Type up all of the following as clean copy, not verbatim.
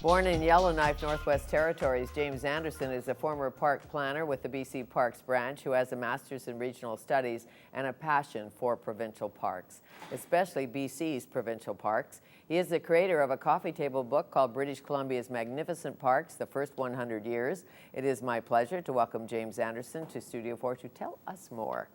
Born in Yellowknife, Northwest Territories, James Anderson is a former park planner with the BC Parks branch who has a master's in regional studies and a passion for provincial parks, especially BC's provincial parks. He is the creator of a coffee table book called British Columbia's Magnificent Parks, the First 100 Years. It is my pleasure to welcome James Anderson to Studio 4 to tell us more.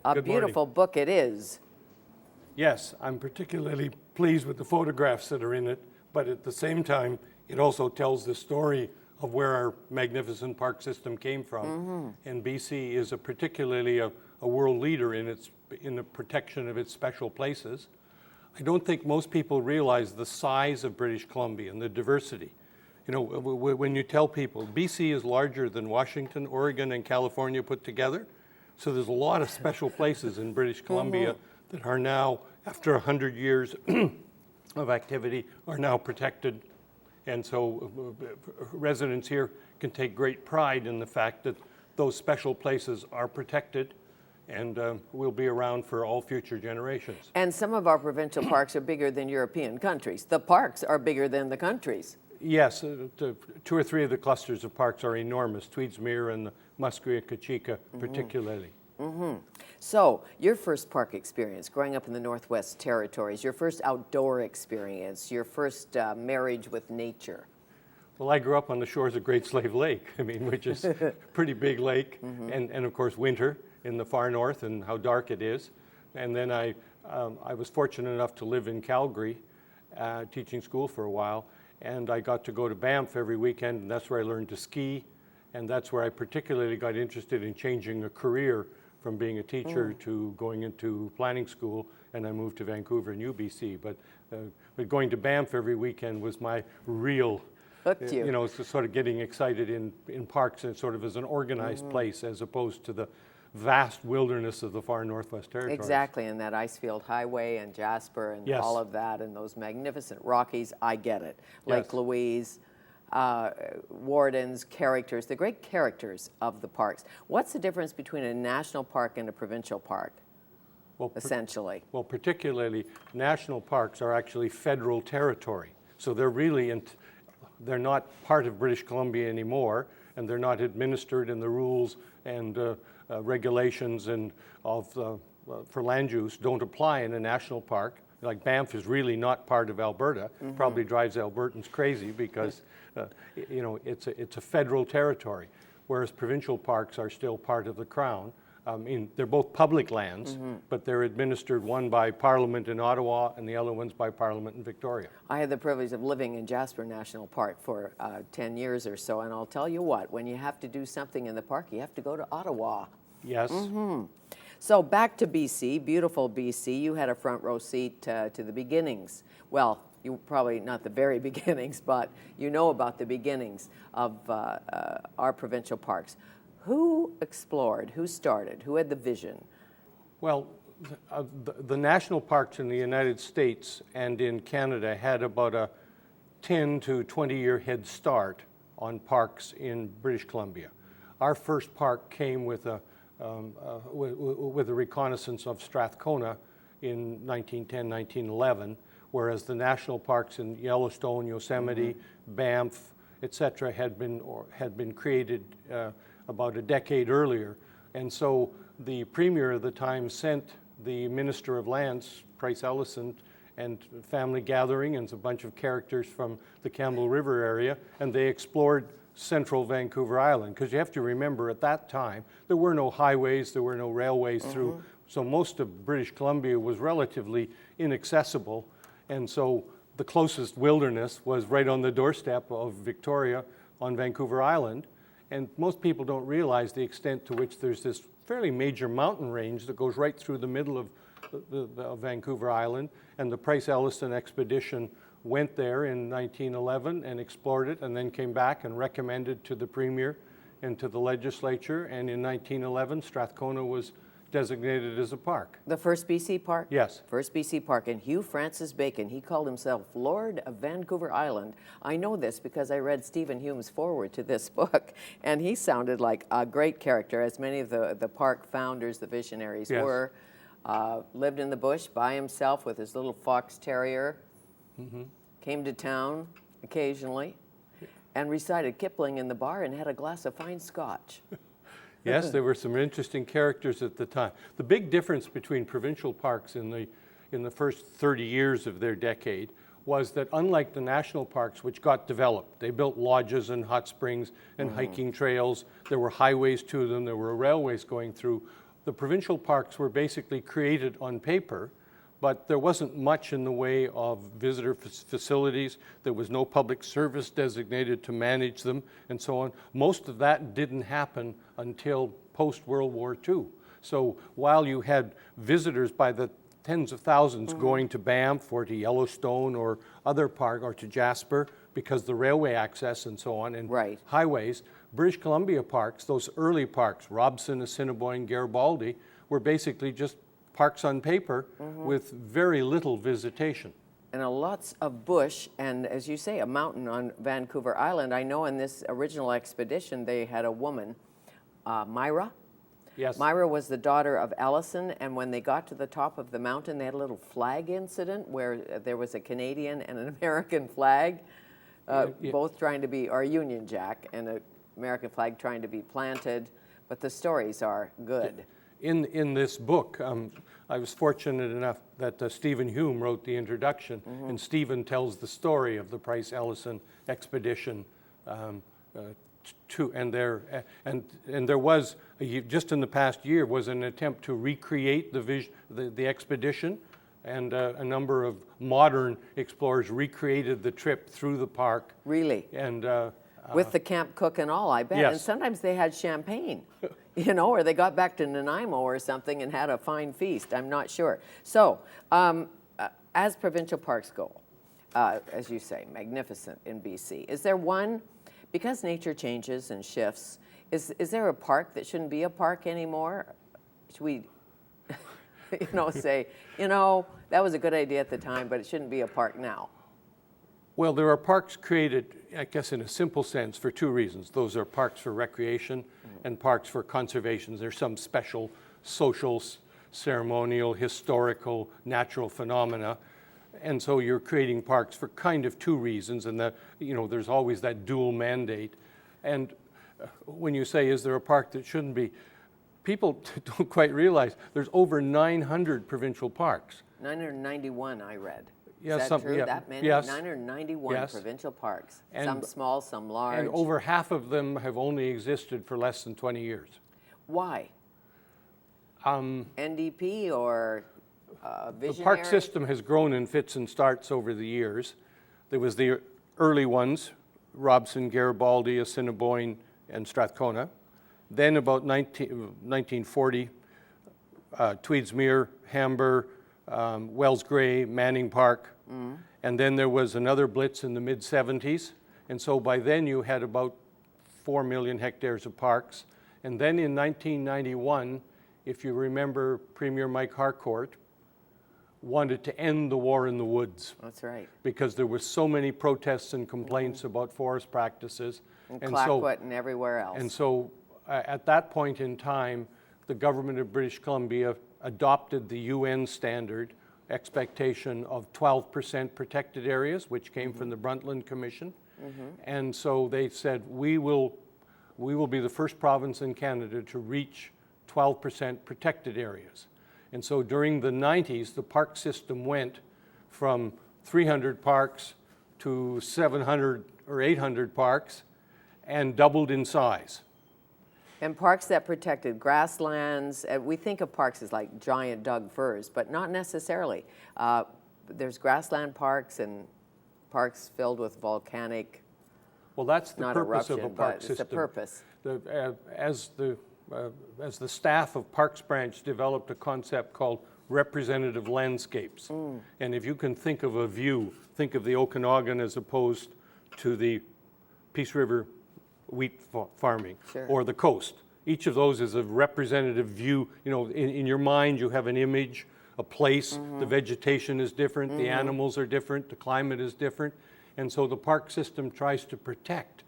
A beautiful book it is. Yes, I'm particularly pleased with the photographs that are in it, but at the same time, it also tells the story of where our magnificent park system came from. And BC is particularly a world leader in the protection of its special places. I don't think most people realize the size of British Columbia and the diversity. You know, when you tell people, BC is larger than Washington, Oregon, and California put together. So there's a lot of special places in British Columbia that are now, after 100 years of activity, are now protected. And so residents here can take great pride in the fact that those special places are protected and will be around for all future generations. And some of our provincial parks are bigger than European countries. The parks are bigger than the countries. Yes, two or three of the clusters of parks are enormous, Tweedsmuir and the Musqueam-Kachika particularly. So, your first park experience, growing up in the Northwest Territories, your first outdoor experience, your first marriage with nature. Well, I grew up on the shores of Great Slave Lake, which is a pretty big lake, and of course winter in the far north and how dark it is. And then I was fortunate enough to live in Calgary, teaching school for a while, and I got to go to Banff every weekend, and that's where I learned to ski, and that's where I particularly got interested in changing a career from being a teacher to going into planning school, and I moved to Vancouver and UBC. But going to Banff every weekend was my real, you know, sort of getting excited in parks and sort of as an organized place as opposed to the vast wilderness of the far Northwest Territories. Exactly, and that Icefield Highway and Jasper and all of that and those magnificent Rockies, I get it. Lake Louise. Wardens, characters, the great characters of the parks. What's the difference between a national park and a provincial park, essentially? Well, particularly, national parks are actually federal territory. So they're really, they're not part of British Columbia anymore, and they're not administered in the rules and regulations and for land use don't apply in a national park. Like Banff is really not part of Alberta. Probably drives Albertans crazy because you know, it's a federal territory, whereas provincial parks are still part of the Crown. They're both public lands, but they're administered, one by Parliament in Ottawa and the other one's by Parliament in Victoria. I had the privilege of living in Jasper National Park for 10 years or so, and I'll tell you what, when you have to do something in the park, you have to go to Ottawa. Yes. So back to BC, beautiful BC. You had a front row seat to the beginnings. Well, you probably not the very beginnings, but you know about the beginnings of our provincial parks. Who explored? Who started? Who had the vision? Well, the national parks in the United States and in Canada had about a 10 to 20 year head start on parks in British Columbia. Our first park came with a reconnaissance of Strathcona in 1910, 1911, whereas the national parks in Yellowstone, Yosemite, Banff, etc., had been created about a decade earlier. And so the premier of the time sent the Minister of Lands, Price Ellison, and family gathering and a bunch of characters from the Campbell River area, and they explored central Vancouver Island, because you have to remember at that time there were no highways, there were no railways through, so most of British Columbia was relatively inaccessible, and so the closest wilderness was right on the doorstep of Victoria on Vancouver Island, and most people don't realize the extent to which there's this fairly major mountain range that goes right through the middle of Vancouver Island, and the Price Ellison expedition went there in 1911 and explored it, and then came back and recommended to the Premier and to the legislature, and in 1911 Strathcona was designated as a park. The first BC park? Yes. First BC park, and Hugh Francis Bacon, he called himself Lord of Vancouver Island. I know this because I read Stephen Hume's foreword to this book, and he sounded like a great character, as many of the park founders, the visionaries were. Lived in the bush by himself with his little fox terrier, came to town, occasionally, and recited Kipling in the bar and had a glass of fine scotch. Yes, there were some interesting characters at the time. The big difference between provincial parks in the first 30 years of their decade was that, unlike the national parks, which got developed, they built lodges and hot springs and hiking trails, there were highways to them, there were railways going through. The provincial parks were basically created on paper, but there wasn't much in the way of visitor facilities. There was no public service designated to manage them, and so on. Most of that didn't happen until post-World War II. So while you had visitors by the tens of thousands going to Banff or to Yellowstone or other park, or to Jasper, because the railway access and so on, and highways, British Columbia parks, those early parks, Robson, Assiniboine, Garibaldi, were basically just parks on paper with very little visitation. And lots of bush, and as you say, a mountain on Vancouver Island. I know in this original expedition they had a woman, Myra. Yes. Myra was the daughter of Ellison, and when they got to the top of the mountain, they had a little flag incident where there was a Canadian and an American flag, both trying to be, or a Union Jack and an American flag trying to be planted, but the stories are good. In this book, I was fortunate enough that Stephen Hume wrote the introduction, and Stephen tells the story of the Price-Ellison expedition and there was, just in the past year, was an attempt to recreate the expedition, and a number of modern explorers recreated the trip through the park. Really? And with the camp cook and all, I bet. Yes. And sometimes they had champagne, you know, or they got back to Nanaimo or something and had a fine feast. I'm not sure. So, as provincial parks go, as you say, magnificent in BC. Is there one, because nature changes and shifts, is there a park that shouldn't be a park anymore? Should we, say, that was a good idea at the time, but it shouldn't be a park now? Well, there are parks created, I guess, in a simple sense, for two reasons. Those are parks for recreation and parks for conservation. There's some special social, ceremonial, historical, natural phenomena. And so you're creating parks for kind of two reasons, and that, there's always that dual mandate. And when you say, is there a park that shouldn't be, people don't quite realize there's over 900 provincial parks. 991, I read. Yes, Is that true? yeah, That many? yes. 991 provincial parks. And, some small, some large. And over half of them have only existed for less than 20 years. Why? NDP or visionary? The park system has grown in fits and starts over the years. There was the early ones, Robson, Garibaldi, Assiniboine, and Strathcona. Then about 1940, Tweedsmuir, Hamber, Wells Gray, Manning Park, and then there was another blitz in the mid-70s, and so by then you had about 4 million hectares of parks. And then in 1991, if you remember, Premier Mike Harcourt wanted to end the war in the woods. That's right. Because there were so many protests and complaints about forest practices. And Clayoquot and everywhere else. And so at that point in time, the government of British Columbia adopted the UN standard expectation of 12% protected areas, which came from the Brundtland Commission. And so they said, we will be the first province in Canada to reach 12% protected areas. And so during the 90s, the park system went from 300 parks to 700 or 800 parks and doubled in size. And parks that protected grasslands, we think of parks as like giant Doug firs, but not necessarily. There's grassland parks and parks filled with volcanic, well, that's the not purpose eruption, of a park but system. it's a purpose. As the staff of Parks Branch developed a concept called representative landscapes. And if you can think of a view, think of the Okanagan as opposed to the Peace River wheat farming, or the coast. Each of those is a representative view. In your mind you have an image, a place, the vegetation is different, the animals are different, the climate is different, and so the park system tries to protect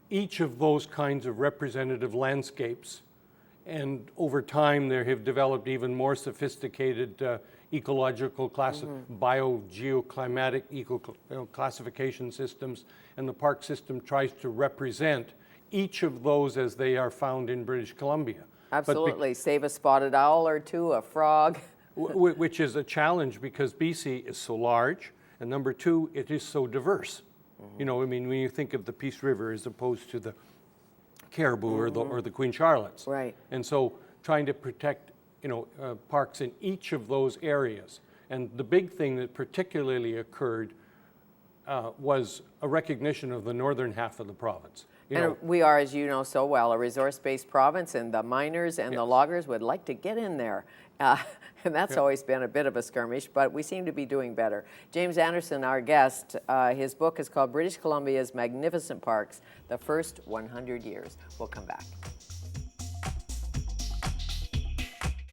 each of those kinds of representative landscapes. And over time there have developed even more sophisticated ecological biogeoclimatic classification systems, and the park system tries to represent each of those as they are found in British Columbia. Absolutely. Save a spotted owl or two, a frog. Which is a challenge because BC is so large, and number two, it is so diverse. You know, I mean, when you think of the Peace River as opposed to the Caribou or the Queen Charlottes. Right. And so trying to protect, parks in each of those areas. And the big thing that particularly occurred was a recognition of the northern half of the province. And we are, as you know so well, a resource-based province, and the miners and the loggers would like to get in there. And that's always been a bit of a skirmish, but we seem to be doing better. James Anderson, our guest, his book is called British Columbia's Magnificent Parks, The First 100 Years. We'll come back.